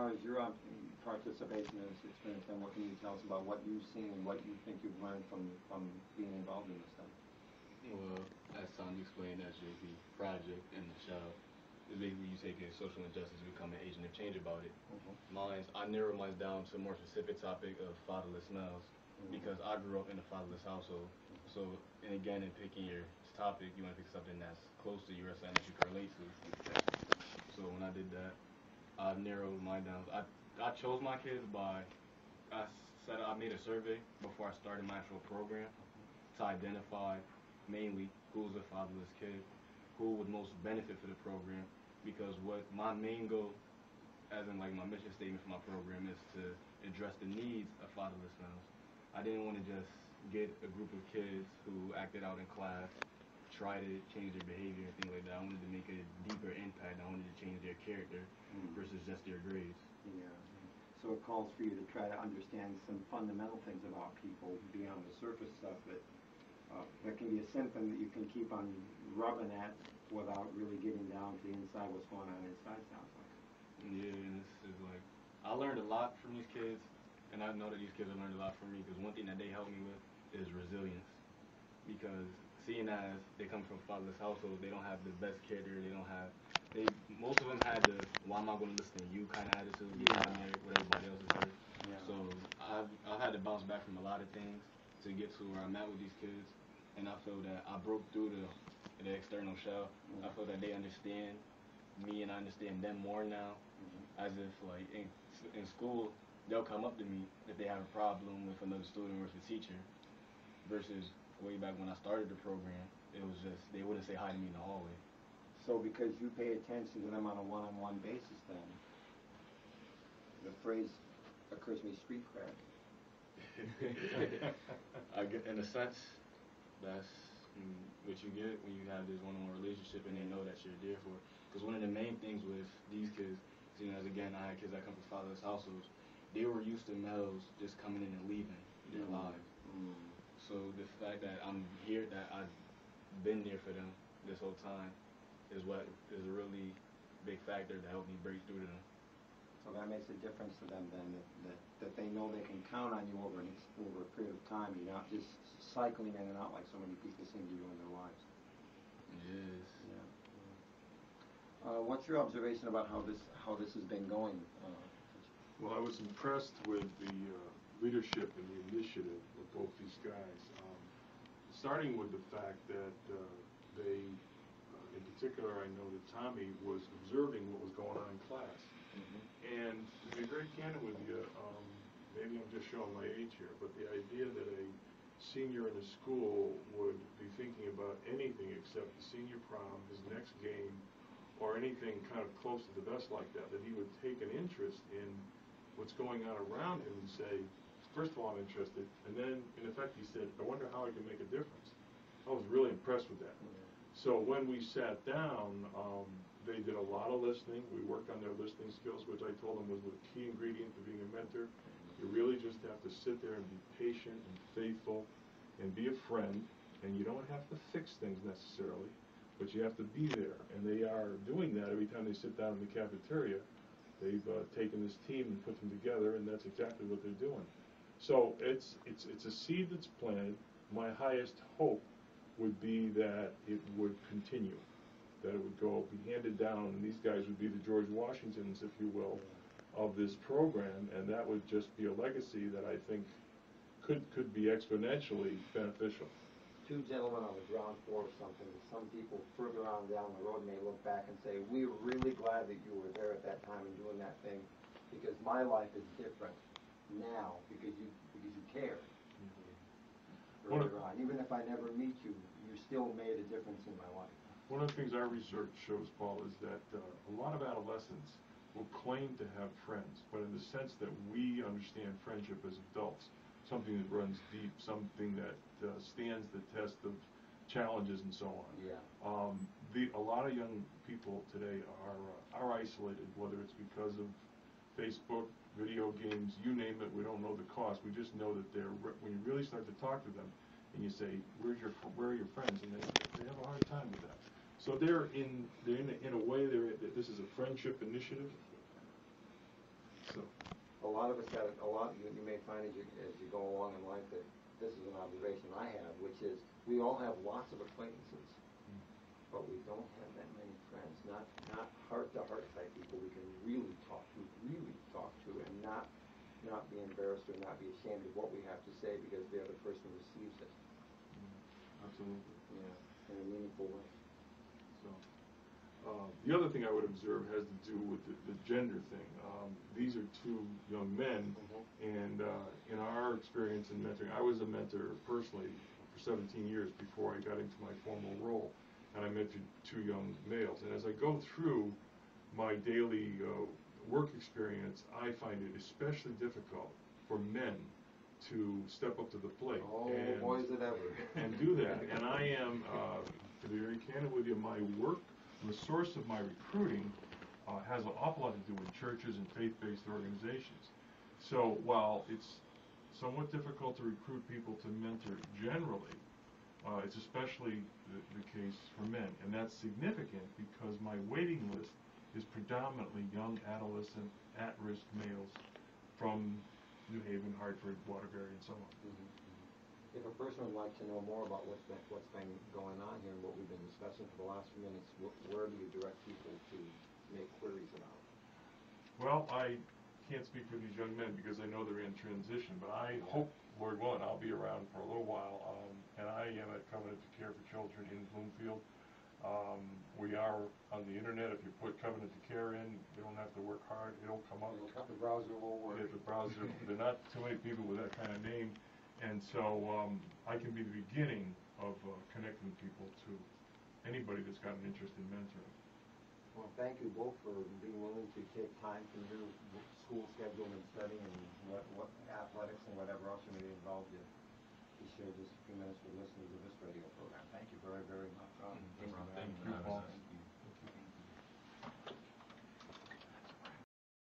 far as your participation in this experience, then what can you tell us about what you've seen and what you think you've learned from being involved in this stuff? Well, as Tom explained, that's the project in the show. It's basically you take a social injustice, you become an agent of change about it. I narrow mine down to a more specific topic of fatherless males because I grew up in a fatherless household. So, and again, in picking your topic, you want to pick something that's close to you or something that you can relate to. So when I did that, I narrowed mine down. I chose my kids by I made a survey before I started my actual program to identify mainly who's a fatherless kid, who would most benefit for the program, because what my main goal, as in like my mission statement for my program, is to address the needs of fatherless males. I didn't want to just get a group of kids who acted out in class, try to change their behavior and things like that. I wanted to make a deeper impact. I wanted to change their character versus just their grades. Yeah. So it calls for you to try to understand some fundamental things about people beyond the surface stuff that can be a symptom that you can keep on rubbing at without really getting down to the inside what's going on inside, sounds like. Yeah, and this is like, I learned a lot from these kids, and I know that these kids have learned a lot from me, because one thing that they helped me with is resilience. Because seeing as they come from fatherless households, they don't have the best character, most of them had the, why am I going to listen to you kind of attitude, what everybody else has heard. Yeah. So I've had to bounce back from a lot of things to get to where I'm at with these kids, and I feel that I broke through the external shell. I feel that they understand me and I understand them more now, as if like in school they'll come up to me if they have a problem with another student or with a teacher, versus way back when I started the program, it was just they wouldn't say hi to me in the hallway. So because you pay attention to them on a one-on-one basis, then the phrase occurs to me, street cred. In a sense, that's what you get when you have this one-on-one relationship and they know that you're there for it. Because one of the main things with these kids, seeing as again I had kids that come from fatherless households, they were used to males just coming in and leaving their lives. So the fact that I'm here, that I've been there for them this whole time, is what is a really big factor to help me break through to them. So that makes a difference to them then, that they know they can count on you over a period of time. You're not just cycling in and out like so many people seem to do in their lives. Yes. Yeah. What's your observation about how this has been going? Well, I was impressed with the leadership and the initiative of both these guys. Starting with the fact that they, in particular, I know that Tommy was observing what was going on in class. And to be very candid with you, maybe I'm just showing my age here, but the idea that a senior in a school would be thinking about anything except the senior prom, his next game, or anything kind of close to the best like that he would take an interest in what's going on around him and say, first of all, I'm interested, and then, in effect, he said, I wonder how I can make a difference. I was really impressed with that. So when we sat down, they did a lot of listening. We worked on their listening skills, which I told them was the key ingredient to being a mentor. You really just have to sit there and be patient and faithful and be a friend, and you don't have to fix things necessarily, but you have to be there. And they are doing that every time they sit down in the cafeteria. They've taken this team and put them together, and that's exactly what they're doing. So it's a seed that's planted. My highest hope would be that it would continue, that it would be handed down, and these guys would be the George Washingtons, if you will, of this program, and that would just be a legacy that I think could be exponentially beneficial. Two gentlemen on the ground floor of something that some people further on down the road may look back and say, we're really glad that you were there at that time and doing that thing, because my life is different now because you care. Further on. Even if I never meet you, you still made a difference in my life. One of the things our research shows, Paul, is that a lot of adolescents will claim to have friends, but in the sense that we understand friendship as adults, something that runs deep, something that stands the test of challenges and so on. Yeah. A lot of young people today are isolated, whether it's because of Facebook, video games, you name it. We don't know the cost. We just know that when you really start to talk to them, and you say, where are your friends? And they have a hard time with that. So they're in a way, this is a friendship initiative. a lot of us have, you may find as you go along in life that this is an observation I have, which is we all have lots of acquaintances, but we don't have that many friends, not heart-to-heart type people we can really talk to, and not be embarrassed or not be ashamed of what we have to say because the other person receives it. Absolutely. Yeah, in a meaningful way. So, the other thing I would observe has to do with the gender thing. These are two young men, and in our experience in mentoring, I was a mentor personally for 17 years before I got into my formal role, and I mentored two young males. And as I go through my daily work experience, I find it especially difficult for men to step up to the plate. Oh, and, boys that ever. and do that. And I am, to be very candid with you, my work, the source of my recruiting has an awful lot to do with churches and faith-based organizations. So while it's somewhat difficult to recruit people to mentor generally, it's especially the case for men. And that's significant because my waiting list is predominantly young adolescent at-risk males from New Haven, Hartford, Waterbury, and so on. If a person would like to know more about what's been going on here and what we've been discussing for the last few minutes, where do you direct people to make queries about? Well, I can't speak for these young men because I know they're in transition, but I hope, Lord willing, I'll be around for a little while. And I am at Covenant to Care for Children in Bloomfield. We are on the internet. If you put Covenant to Care in, you don't have to work hard. It'll come up. The browser will work. The browser, there are not too many people with that kind of name. And so I can be the beginning of connecting people to anybody that's got an interest in mentoring. Well, thank you both for being willing to take time from your school schedule and study and what athletics and whatever else you may be involved in to share just a few minutes with